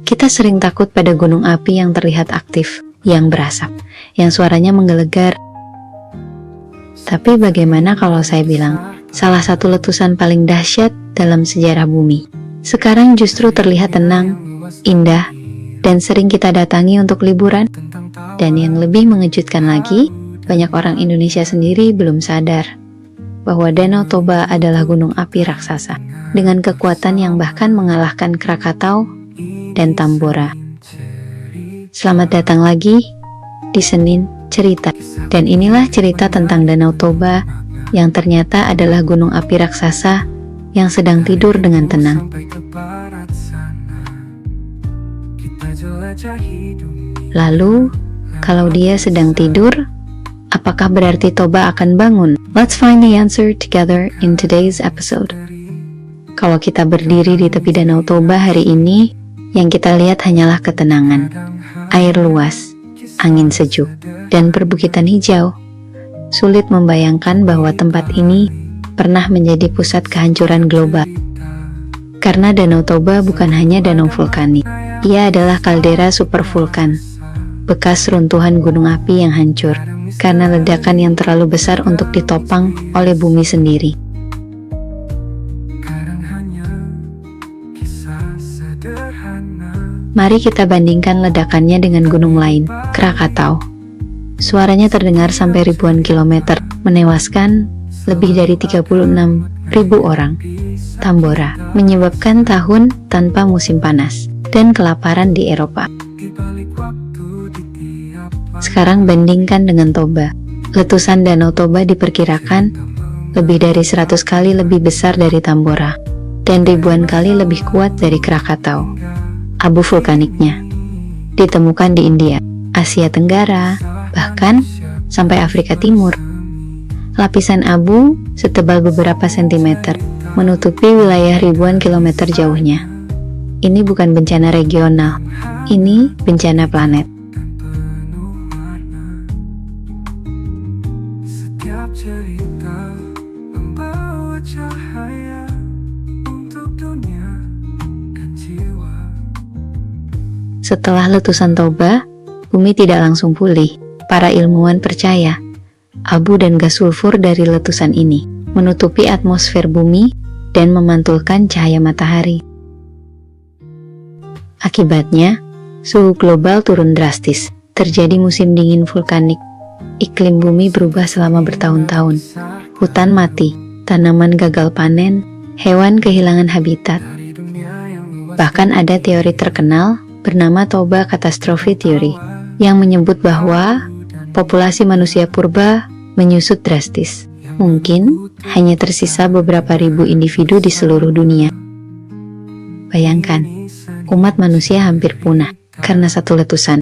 Kita sering takut pada gunung api yang terlihat aktif, yang berasap, yang suaranya menggelegar. Tapi bagaimana kalau saya bilang, salah satu letusan paling dahsyat dalam sejarah bumi sekarang justru terlihat tenang, indah, dan sering kita datangi untuk liburan. Dan yang lebih mengejutkan lagi, banyak orang Indonesia sendiri belum sadar bahwa Danau Toba adalah gunung api raksasa dengan kekuatan yang bahkan mengalahkan Krakatau dan Tambora. Selamat datang lagi di Senin Cerita. Dan inilah cerita tentang Danau Toba yang ternyata adalah gunung api raksasa yang sedang tidur dengan tenang. Lalu, kalau dia sedang tidur, apakah berarti Toba akan bangun? Let's find the answer together in today's episode. Kalau kita berdiri di tepi Danau Toba hari ini, yang kita lihat hanyalah ketenangan, air luas, angin sejuk, dan perbukitan hijau. Sulit membayangkan bahwa tempat ini pernah menjadi pusat kehancuran global. Karena Danau Toba bukan hanya danau vulkanik, ia adalah kaldera supervulkan, bekas runtuhan gunung api yang hancur karena ledakan yang terlalu besar untuk ditopang oleh bumi sendiri. Mari kita bandingkan ledakannya dengan gunung lain, Krakatau. Suaranya terdengar sampai ribuan kilometer, menewaskan lebih dari 36.000 orang. Tambora menyebabkan tahun tanpa musim panas dan kelaparan di Eropa. Sekarang bandingkan dengan Toba. Letusan Danau Toba diperkirakan lebih dari 100 kali lebih besar dari Tambora dan ribuan kali lebih kuat dari Krakatau. Abu vulkaniknya ditemukan di India, Asia Tenggara, bahkan sampai Afrika Timur. Lapisan abu setebal beberapa sentimeter menutupi wilayah ribuan kilometer jauhnya. Ini bukan bencana regional, ini bencana planet. Setiap cerita membawa cahaya untuk dunia dan jiwa. Setelah letusan Toba, bumi tidak langsung pulih. Para ilmuwan percaya, abu dan gas sulfur dari letusan ini menutupi atmosfer bumi dan memantulkan cahaya matahari. Akibatnya, suhu global turun drastis, terjadi musim dingin vulkanik, iklim bumi berubah selama bertahun-tahun, hutan mati, tanaman gagal panen, hewan kehilangan habitat. Bahkan ada teori terkenal bernama Toba Catastrophe Theory yang menyebut bahwa populasi manusia purba menyusut drastis. Mungkin hanya tersisa beberapa ribu individu di seluruh dunia. Bayangkan, umat manusia hampir punah karena satu letusan.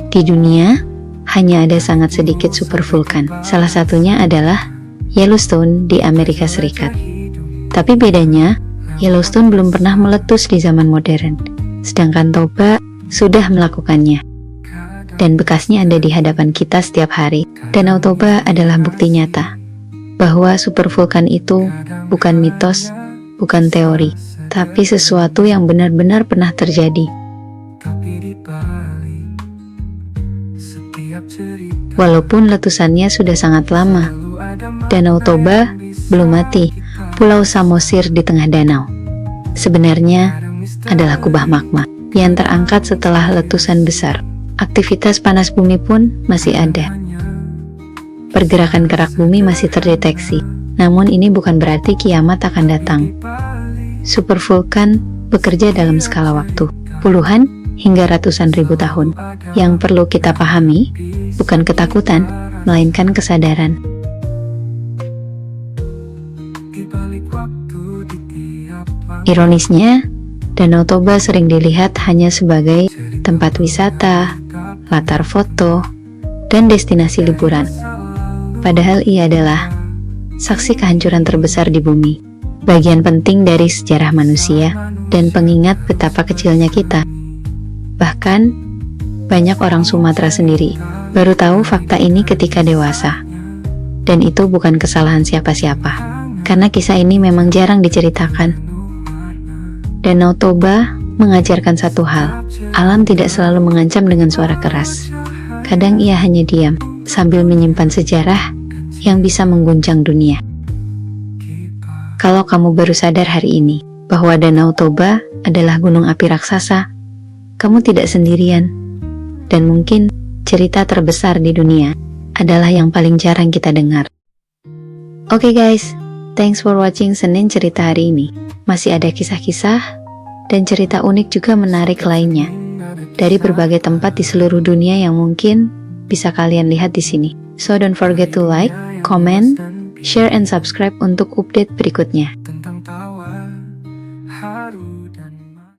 Di dunia, hanya ada sangat sedikit supervulkan. Salah satunya adalah Yellowstone di Amerika Serikat. Tapi bedanya, Yellowstone belum pernah meletus di zaman modern, sedangkan Toba sudah melakukannya. Dan bekasnya ada di hadapan kita setiap hari. Danau Toba adalah bukti nyata bahwa supervulkan itu bukan mitos, bukan teori, tapi sesuatu yang benar-benar pernah terjadi. Walaupun letusannya sudah sangat lama, Danau Toba belum mati. Pulau Samosir di tengah danau sebenarnya adalah kubah magma yang terangkat setelah letusan besar. Aktivitas panas bumi pun masih ada. Pergerakan kerak bumi masih terdeteksi. Namun ini bukan berarti kiamat akan datang. Supervulkan bekerja dalam skala waktu, puluhan hingga ratusan ribu tahun. Yang perlu kita pahami bukan ketakutan, melainkan kesadaran. Ironisnya, Danau Toba sering dilihat hanya sebagai tempat wisata, latar foto, dan destinasi liburan. Padahal ia adalah saksi kehancuran terbesar di bumi, bagian penting dari sejarah manusia, dan pengingat betapa kecilnya kita. Bahkan, banyak orang Sumatera sendiri baru tahu fakta ini ketika dewasa. Dan itu bukan kesalahan siapa-siapa, karena kisah ini memang jarang diceritakan. Danau Toba mengajarkan satu hal, alam tidak selalu mengancam dengan suara keras. Kadang ia hanya diam, sambil menyimpan sejarah yang bisa mengguncang dunia. Kalau kamu baru sadar hari ini bahwa Danau Toba adalah gunung api raksasa, kamu tidak sendirian. Dan mungkin cerita terbesar di dunia adalah yang paling jarang kita dengar. Oke guys, thanks for watching Senin Cerita hari ini. Masih ada kisah-kisah dan cerita unik juga menarik lainnya dari berbagai tempat di seluruh dunia yang mungkin bisa kalian lihat di sini. So don't forget to like, comment, share, and subscribe untuk update berikutnya. Tentang tawa haru